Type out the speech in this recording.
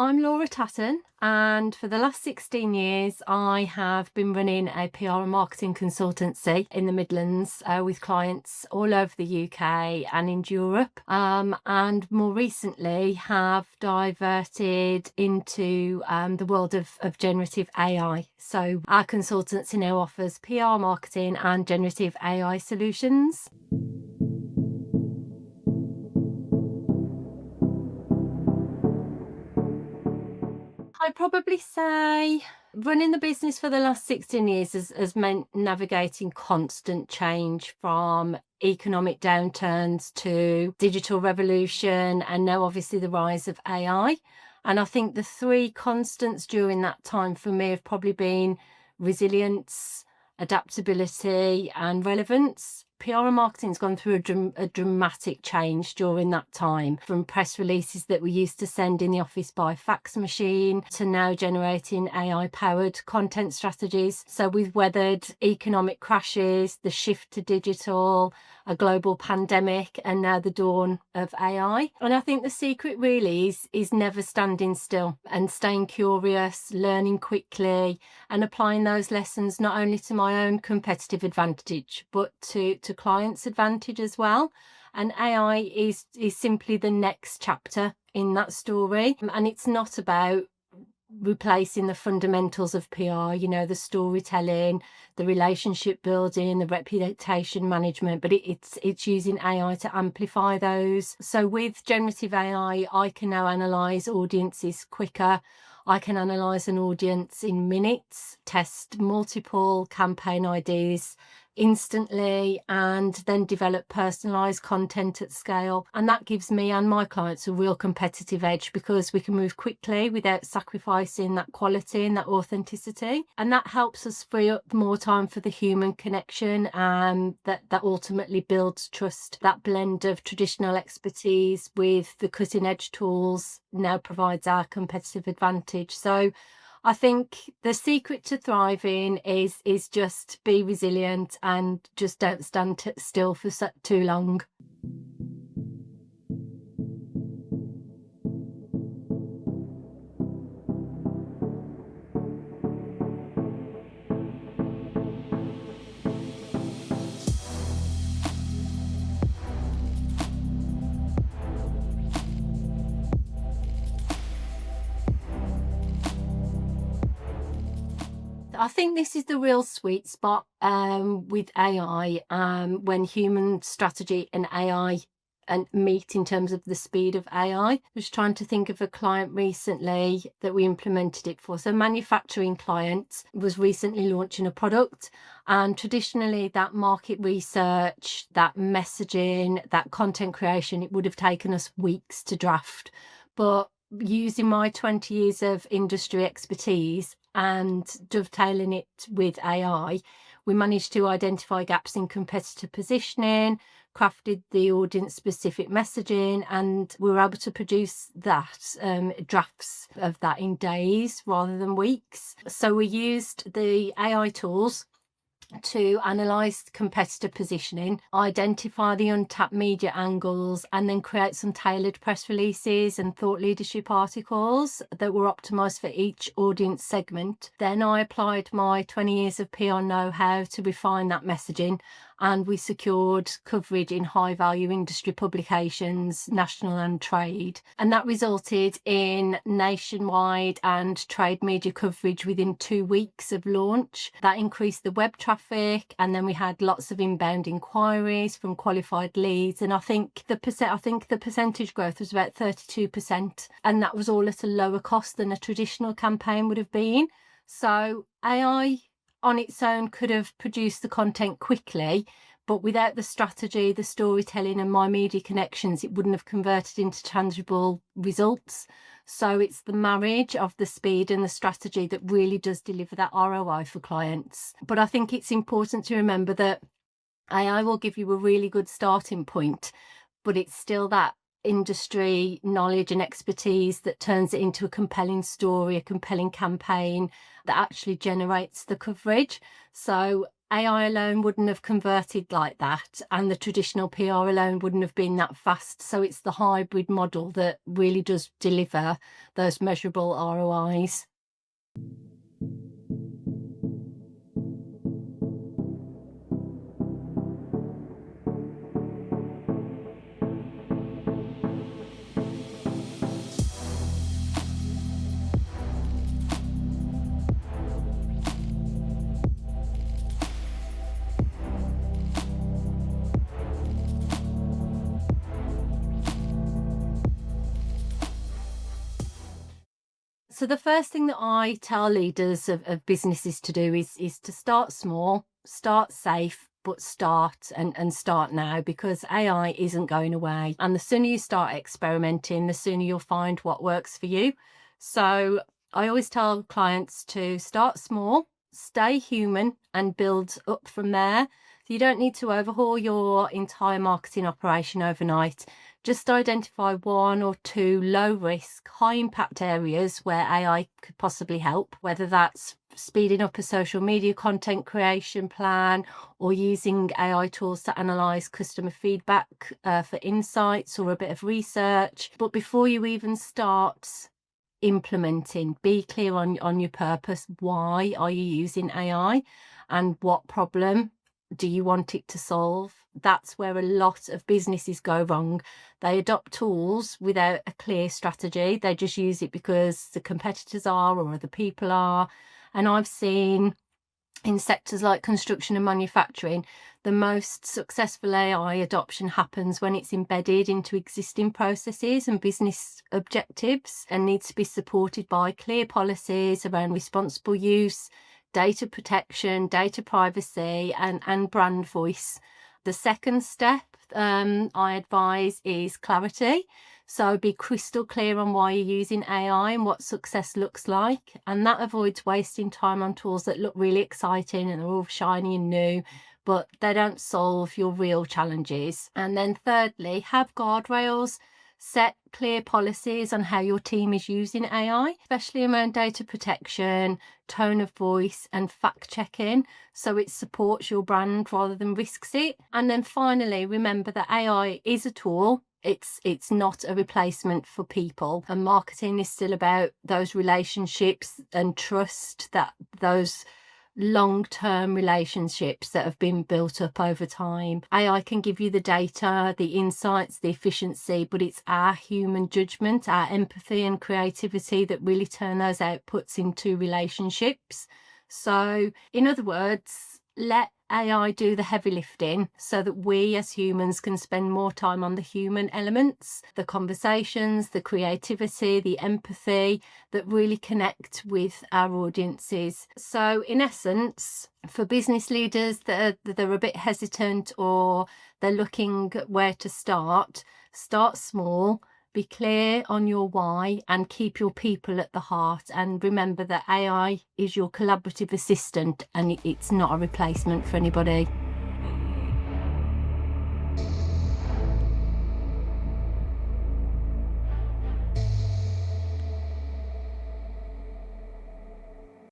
I'm Laura Tatton, and for the last 16 years, I have been running a PR and marketing consultancy in the Midlands with clients all over the UK and in Europe. And more recently, have diverted into the world of generative AI. So our consultancy now offers PR, marketing, and generative AI solutions. I'd probably say running the business for the last 16 years has meant navigating constant change, from economic downturns to digital revolution, and now obviously the rise of AI. And I think the three constants during that time for me have probably been resilience, adaptability, and relevance. PR and marketing's gone through a dramatic change during that time, from press releases that we used to send in the office by fax machine to now generating AI-powered content strategies. So we've weathered economic crashes, the shift to digital, a global pandemic, and now the dawn of AI. And I think the secret really is never standing still and staying curious, learning quickly, and applying those lessons not only to my own competitive advantage, but to clients' advantage as well. And AI is simply the next chapter in that story. And it's not about replacing the fundamentals of PR, the storytelling, the relationship building, the reputation management, but it's using AI to amplify those. So with generative AI, I can now analyze audiences quicker. I can analyze an audience in minutes, test multiple campaign ideas instantly, and then develop personalized content at scale. And that gives me and my clients a real competitive edge, because we can move quickly without sacrificing that quality and that authenticity. And that helps us free up more time for the human connection, and that ultimately builds trust. That blend of traditional expertise with the cutting edge tools now provides our competitive advantage. So I think the secret to thriving is just be resilient and just don't stand still for too long. I think this is the real sweet spot with AI, when human strategy and AI and meet in terms of the speed of AI. I was trying to think of a client recently that we implemented it for. So a manufacturing client was recently launching a product, and traditionally that market research, that messaging, that content creation, it would have taken us weeks to draft. But using my 20 years of industry expertise and dovetailing it with AI, we managed to identify gaps in competitor positioning, crafted the audience specific messaging, and we were able to produce that drafts of that in days rather than weeks. So we used the AI tools to analyse competitor positioning, identify the untapped media angles, and then create some tailored press releases and thought leadership articles that were optimised for each audience segment. Then I applied my 20 years of PR know-how to refine that messaging, and we secured coverage in high value industry publications, national and trade. And that resulted in nationwide and trade media coverage within 2 weeks of launch. That increased the web traffic, and then we had lots of inbound inquiries from qualified leads. And I think the percentage growth was about 32%, and that was all at a lower cost than a traditional campaign would have been. So AI on its own could have produced the content quickly, but without the strategy, the storytelling, and my media connections, it wouldn't have converted into tangible results. So it's the marriage of the speed and the strategy that really does deliver that ROI for clients. But I think it's important to remember that AI will give you a really good starting point, but it's still that industry knowledge and expertise that turns it into a compelling story, a compelling campaign that actually generates the coverage. So AI alone wouldn't have converted like that, and the traditional PR alone wouldn't have been that fast. So it's the hybrid model that really does deliver those measurable ROIs. So the first thing that I tell leaders of businesses to do is to start small, start safe, but start and start now, because AI isn't going away. And the sooner you start experimenting, the sooner you'll find what works for you. So I always tell clients to start small, stay human, and build up from there. So you don't need to overhaul your entire marketing operation overnight. Just identify one or two low risk, high impact areas where AI could possibly help, whether that's speeding up a social media content creation plan or using AI tools to analyze customer feedback for insights or a bit of research. But before you even start implementing, be clear on your purpose. Why are you using AI, and what problem do you want it to solve? That's where a lot of businesses go wrong. They adopt tools without a clear strategy. They just use it because the competitors are or other people are. And I've seen in sectors like construction and manufacturing, the most successful AI adoption happens when it's embedded into existing processes and business objectives, and needs to be supported by clear policies around responsible use, data protection, data privacy, and brand voice. The second step I advise is clarity. So be crystal clear on why you're using AI and what success looks like. And that avoids wasting time on tools that look really exciting and are all shiny and new, but they don't solve your real challenges. And then thirdly, have guardrails. Set clear policies on how your team is using AI, especially around data protection, tone of voice, and fact checking, so it supports your brand rather than risks it. And then finally, remember that AI is a tool. It's not a replacement for people, and marketing is still about those relationships and trust, that those long-term relationships that have been built up over time. AI can give you the data, the insights, the efficiency, but it's our human judgment, our empathy and creativity that really turn those outputs into relationships. So in other words, let AI do the heavy lifting so that we as humans can spend more time on the human elements, the conversations, the creativity, the empathy that really connect with our audiences. So in essence, for business leaders that they're a bit hesitant or they're looking at where to start small. Be clear on your why and keep your people at the heart. And remember that AI is your collaborative assistant and it's not a replacement for anybody.